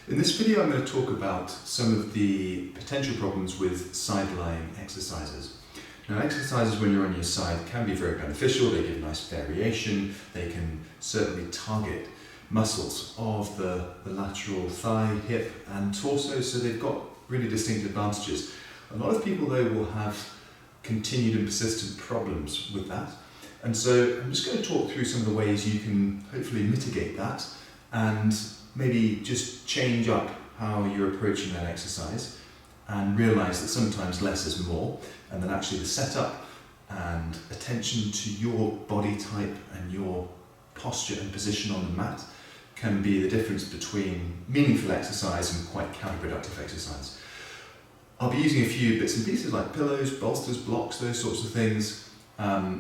In this video I'm going to talk about some of the potential problems with side-lying exercises. Now, exercises when you're on your side can be very beneficial. They give nice variation. They can certainly target muscles of the lateral thigh, hip and torso, so they've got really distinct advantages. A lot of people though will have continued and persistent problems with that, and so I'm just going to talk through some of the ways you can hopefully mitigate that and maybe just change up how you're approaching that exercise and realise that sometimes less is more, and that actually the setup and attention to your body type and your posture and position on the mat can be the difference between meaningful exercise and quite counterproductive exercise. I'll be using a few bits and pieces like pillows, bolsters, blocks, those sorts of things.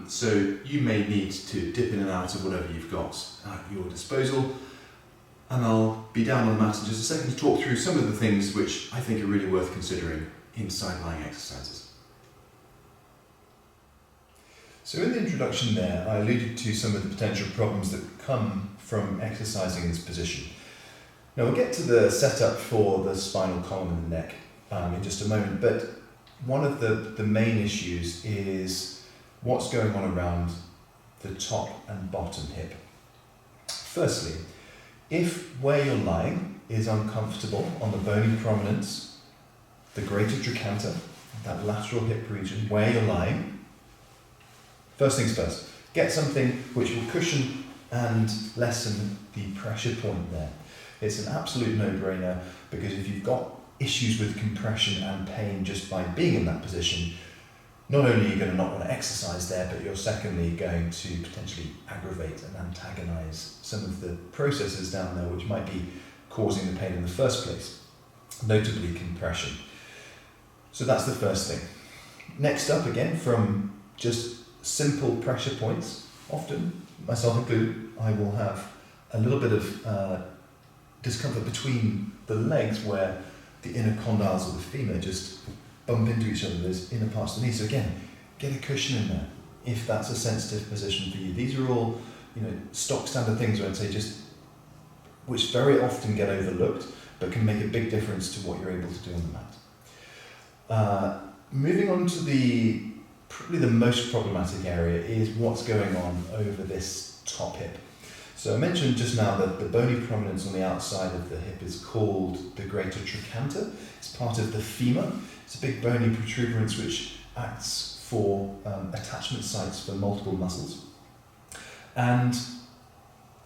So you may need to dip in and out of whatever you've got at your disposal. And I'll be down on the mat in just a second to talk through some of the things which I think are really worth considering in side-lying exercises. So in the introduction there, I alluded to some of the potential problems that come from exercising in this position. Now we'll get to the setup for the spinal column and the neck in just a moment, but one of the main issues is what's going on around the top and bottom hip. Firstly, if where you're lying is uncomfortable on the bony prominence, the greater trochanter, that lateral hip region, where you're lying, first things first, get something which will cushion and lessen the pressure point there. It's an absolute no-brainer, because if you've got issues with compression and pain just by being in that position, not only are you going to not want to exercise there, but you're secondly going to potentially aggravate and antagonise some of the processes down there which might be causing the pain in the first place, notably compression. So that's the first thing. Next up, again, from just simple pressure points, often, myself included, I will have a little bit of discomfort between the legs where the inner condyles of the femur just bump into each other, those inner parts of the knee. So again, get a cushion in there if that's a sensitive position for you. These are all, stock standard things, I'd say, just which very often get overlooked but can make a big difference to what you're able to do on the mat. Moving on to probably the most problematic area is what's going on over this top hip. So I mentioned just now that the bony prominence on the outside of the hip is called the greater trochanter. It's part of the femur. It's a big bony protuberance which acts for attachment sites for multiple muscles. And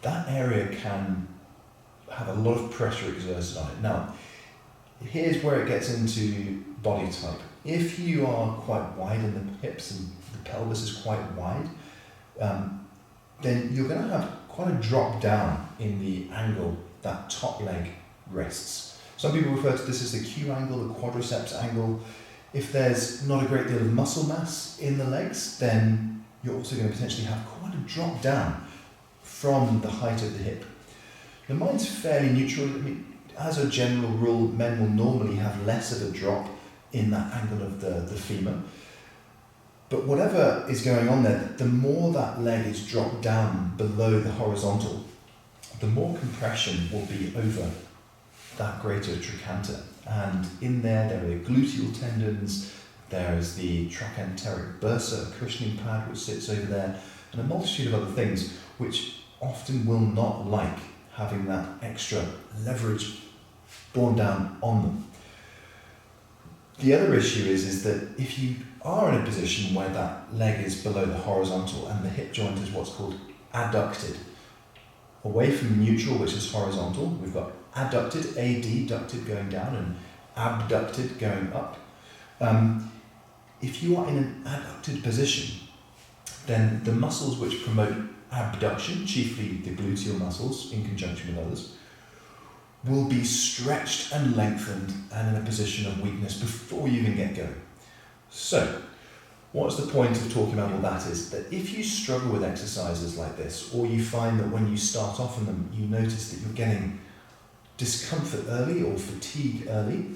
that area can have a lot of pressure exerted on it. Now, here's where it gets into body type. If you are quite wide in the hips and the pelvis is quite wide, then you're going to have quite a drop down in the angle that top leg rests. Some people refer to this as the Q angle, the quadriceps angle. If there's not a great deal of muscle mass in the legs, then you're also going to potentially have quite a drop down from the height of the hip. Now, mine's fairly neutral. As a general rule, men will normally have less of a drop in that angle of the femur. But whatever is going on there, the more that leg is dropped down below the horizontal, the more compression will be over that greater trochanter. And in there are the gluteal tendons, there is the trochanteric bursa, a cushioning pad which sits over there, and a multitude of other things which often will not like having that extra leverage borne down on them. The other issue is that if you are in a position where that leg is below the horizontal and the hip joint is what's called adducted, away from neutral, which is horizontal, we've got adducted, adducted going down and abducted going up. If you are in an adducted position, then the muscles which promote abduction, chiefly the gluteal muscles in conjunction with others, will be stretched and lengthened and in a position of weakness before you even get going. So, what's the point of talking about all that is that if you struggle with exercises like this, or you find that when you start off on them, you notice that you're getting discomfort early or fatigue early,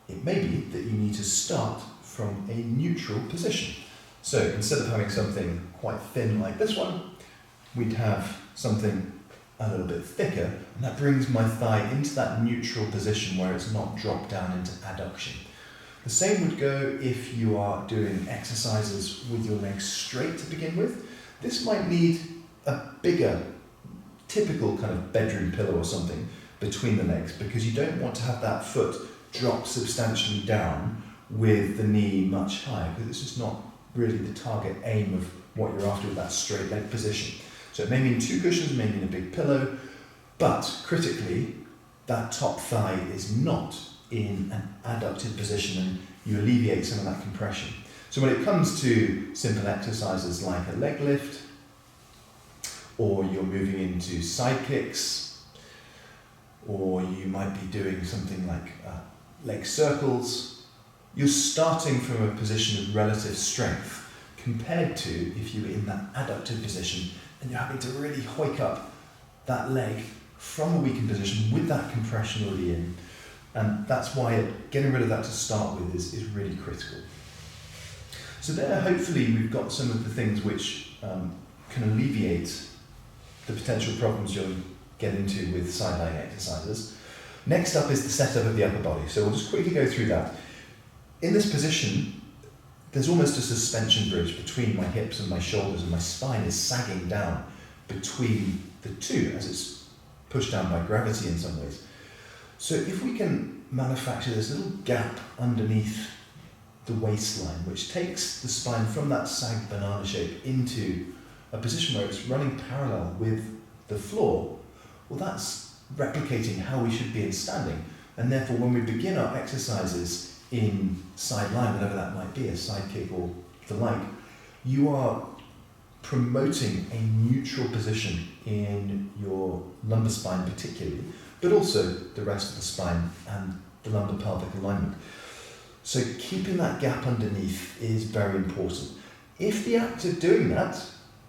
it may be that you need to start from a neutral position. So, instead of having something quite thin like this one, we'd have something a little bit thicker, and that brings my thigh into that neutral position where it's not dropped down into adduction. The same would go if you are doing exercises with your legs straight to begin with. This might need a bigger, typical kind of bedroom pillow or something between the legs, because you don't want to have that foot drop substantially down with the knee much higher, because it's just not really the target aim of what you're after with that straight leg position. So it may mean 2 cushions, it may mean a big pillow, but critically, that top thigh is not in an adducted position, and you alleviate some of that compression. So when it comes to simple exercises like a leg lift, or you're moving into side kicks, or you might be doing something like leg circles, you're starting from a position of relative strength compared to if you were in that adducted position and you're having to really hoik up that leg from a weakened position with that compression already in. And that's why getting rid of that to start with is really critical. So there, hopefully, we've got some of the things which can alleviate the potential problems you'll get into with side lying exercises. Next up is the setup of the upper body. So we'll just quickly go through that. In this position, there's almost a suspension bridge between my hips and my shoulders, and my spine is sagging down between the two as it's pushed down by gravity in some ways. So if we can manufacture this little gap underneath the waistline, which takes the spine from that sagged banana shape into a position where it's running parallel with the floor, well, that's replicating how we should be in standing. And therefore, when we begin our exercises in side lying, whatever that might be, a side kick or the like, you are promoting a neutral position in your lumbar spine particularly, but also the rest of the spine and the lumbo-pelvic alignment. So keeping that gap underneath is very important. If the act of doing that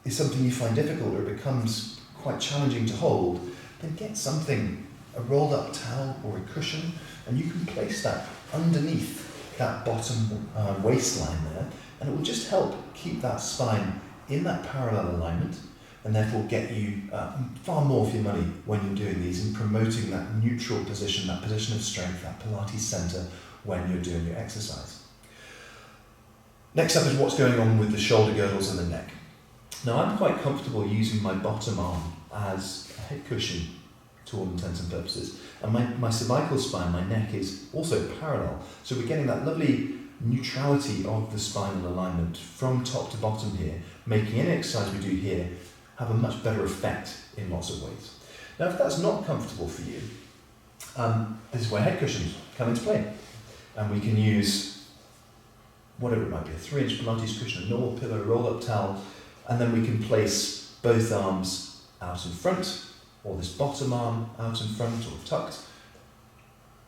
is something you find difficult or it becomes quite challenging to hold, then get something, a rolled up towel or a cushion, and you can place that underneath that bottom waistline there, and it will just help keep that spine in that parallel alignment, and therefore get you far more for your money when you're doing these and promoting that neutral position, that position of strength, that Pilates center when you're doing your exercise. Next up is what's going on with the shoulder girdles and the neck. Now, I'm quite comfortable using my bottom arm as a head cushion to all intents and purposes, and my cervical spine, my neck, is also parallel, so we're getting that lovely neutrality of the spinal alignment from top to bottom here, making any exercise we do here have a much better effect in lots of ways. Now, if that's not comfortable for you, this is where head cushions come into play, and we can use whatever it might be, a 3-inch Pilates cushion, a normal pillow, a roll-up towel, and then we can place both arms out in front, or this bottom arm out in front or tucked,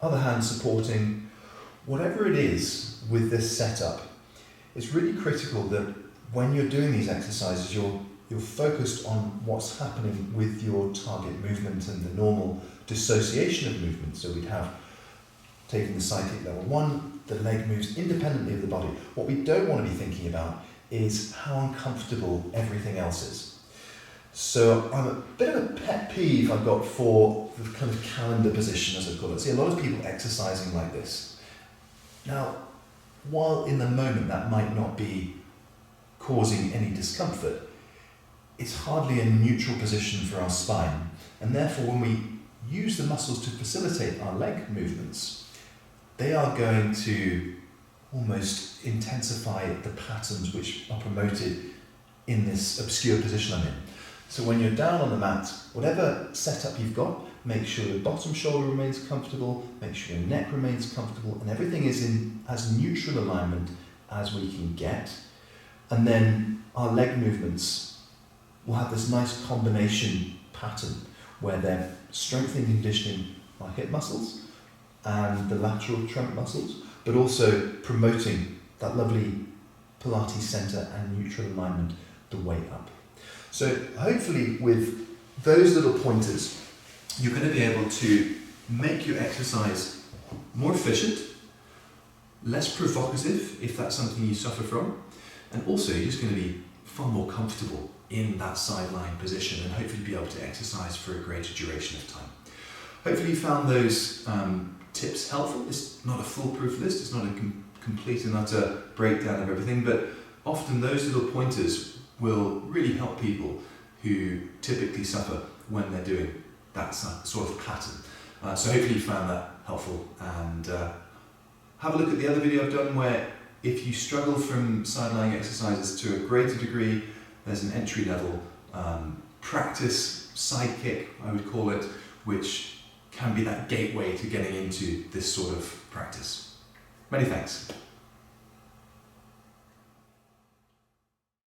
other hand supporting. Whatever it is with this setup, it's really critical that when you're doing these exercises, you're focused on what's happening with your target movement and the normal dissociation of movement. So we'd have, taking the side kick level 1, the leg moves independently of the body. What we don't want to be thinking about is how uncomfortable everything else is. So I'm a bit of a pet peeve I've got for the kind of calendar position, as I call it. See a lot of people exercising like this. Now, while in the moment that might not be causing any discomfort, it's hardly a neutral position for our spine, and therefore when we use the muscles to facilitate our leg movements, they are going to almost intensify the patterns which are promoted in this obscure position I'm in. So when you're down on the mat, whatever setup you've got, make sure your bottom shoulder remains comfortable, make sure your neck remains comfortable, and everything is in as neutral alignment as we can get. And then our leg movements will have this nice combination pattern where they're strengthening and conditioning our hip muscles and the lateral trunk muscles, but also promoting that lovely Pilates center and neutral alignment the way up. So hopefully with those little pointers, you're going to be able to make your exercise more efficient, less provocative if that's something you suffer from, and also you're just going to be far more comfortable in that sideline position and hopefully be able to exercise for a greater duration of time. Hopefully you found those tips helpful. It's not a foolproof list, it's not a complete and utter breakdown of everything, but often those little pointers will really help people who typically suffer when they're doing that sort of pattern. So hopefully you found that helpful, and have a look at the other video I've done where if you struggle from side lying exercises to a greater degree, there's an entry level practice side kick, I would call it, which can be that gateway to getting into this sort of practice. Many thanks.